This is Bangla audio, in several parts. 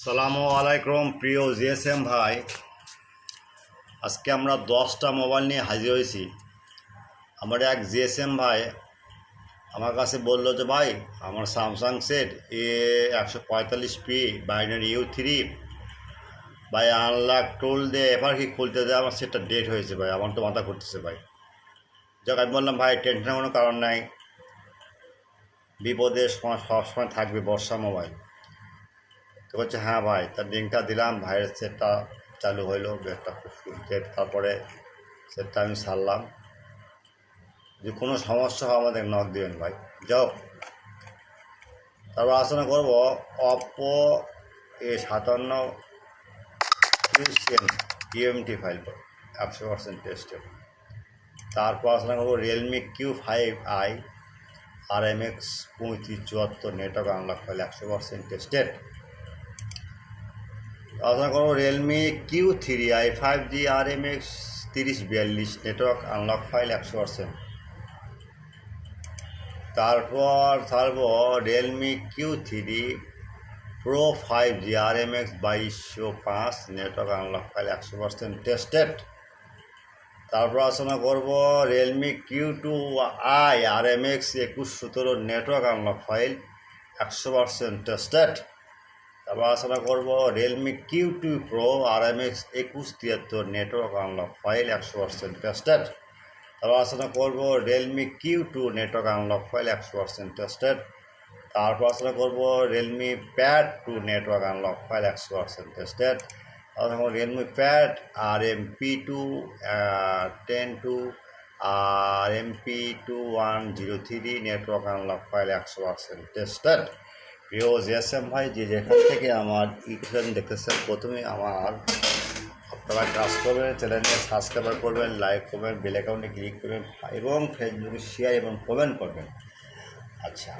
সালামু আলাইকুম প্রিয় জিএসএম ভাই, আজকে আমরা 10টা মোবাইল নিয়ে হাজির হয়েছি। আমার এক জিএসএম ভাই আমার কাছে বললো যে ভাই আমার Samsung set A145P binary U3 ভাই আনলক টোল দিয়ে এবার কি খুলতে দেয়, আমার সেটটা ডেট হয়েছে ভাই, আমার তো মাথা করতেছে ভাই। যাক আমি বললাম ভাই টেনশনের কোনো কারণ নাই, বিপদের সময় সবসময় থাকবে বর্ষা মোবাইল। তো বলছে হ্যাঁ ভাই, তার লিঙ্কটা দিলাম, ভাইয়ের সেটটা চালু হইলো, একটা তারপরে সেটটা আমি সারলাম। যে কোনো সমস্যা হয় আমাদের নক দিবেন ভাই। যাও তারপর আলোচনা করবো Oppo A57 UMT file 100% tested. তারপর আলোচনা করবো Realme Q5i RMP2104 network unlock file 100% tested. আলোচনা করবো Realme Q3i 5G RMX3042 network unlock file 100%। তারপর ছাড়বো Realme Q3 Pro 5G RMX2205 network unlock file 100% tested. তারপর আলোচনা করবো Realme Q2i RMX2117 network unlock file 100% tested. তারপর আলোচনা করবো Realme Q2 Pro RMX2173 network unlock file 100% tested. তারপর আলোচনা করবো Realme Q2 network unlock file 100% tested. তারপর আলোচনা করবো Realme Pad 2 network unlock file 100% tested. তারপর Realme Pad RMP2102 RMP2103 network unlock file 100% tested. প্রিয় জিএসএম ভাই, যে যেখান থেকে আমার ইউটিউব দেখতেছেন, প্রথমে আপনারা কাজ করবেন, চ্যানেলটি সাবস্ক্রাইব করবেন, লাইক করবেন, বেল আইকনে ক্লিক করবেন এবং ফেসবুকে শেয়ার এবং কমেন্ট করবেন। আচ্ছা,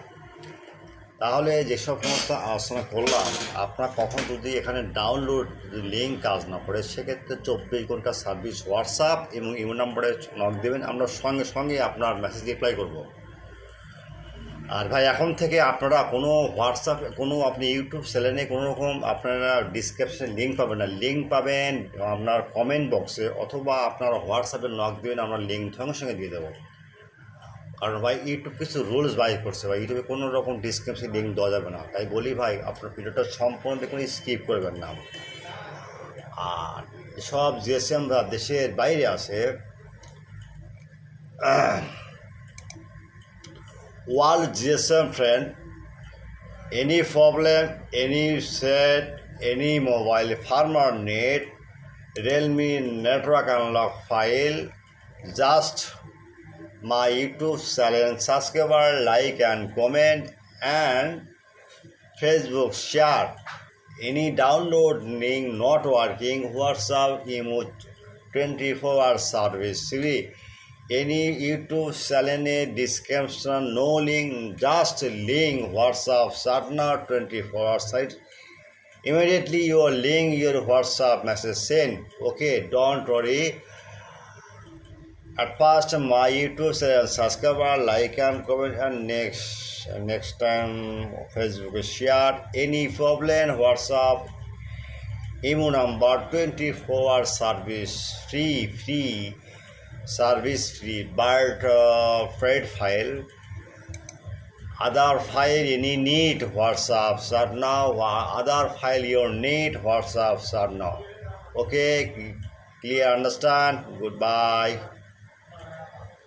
তাহলে যেসব সমস্ত আলোচনা করলাম, আপনার কখন যদি এখানে ডাউনলোড লিঙ্ক কাজ না করে, সেক্ষেত্রে 24 ঘন্টা সার্ভিস হোয়াটসঅ্যাপ এবং ইমো নম্বরে নক দেবেন, আমরা সঙ্গে সঙ্গে আপনার মেসেজ রিপ্লাই করব। আর ভাই এখন থেকে আপনারা কোনো হোয়াটসঅ্যাপ আপনি ইউটিউব চ্যানেলে কোনো রকম আপনারা ডিসক্রিপশনে লিঙ্ক পাবেন না, লিঙ্ক পাবেন আপনার কমেন্ট বক্সে, অথবা আপনারা হোয়াটসঅ্যাপে নক দেবেন, আমরা লিঙ্ক সঙ্গে সঙ্গে দিয়ে দেবো। কারণ ভাই ইউটিউব কিছু রুলস বাইর করছে ভাই, ইউটিউবে কোনো রকম ডিসক্রিপশনে লিঙ্ক দেওয়া যাবে না। তাই বলি ভাই, আপনার ভিডিওটা সম্পূর্ণ দেখুন, স্কিপ করবেন না। আর সব জিএসএমরা দেশের বাইরে আছে, world GSM friend, any problem, any set, any mobile farmer need Realme network unlock file, just my YouTube channel subscriber, like and comment, and Facebook share. Any download link not working, WhatsApp emo 24-hour service free. Any YouTube channel description, no link, just link WhatsApp Satna 24-hour site. Immediately your link, your WhatsApp message send. Okay, don't worry. At first my YouTube channel subscriber, like and comment, and next time Facebook share. Any problem, WhatsApp emo number 24-hour service free. Service free, but freight file, other file any need WhatsApp start now, other file your need WhatsApp start now. Okay, clear, understand? Goodbye.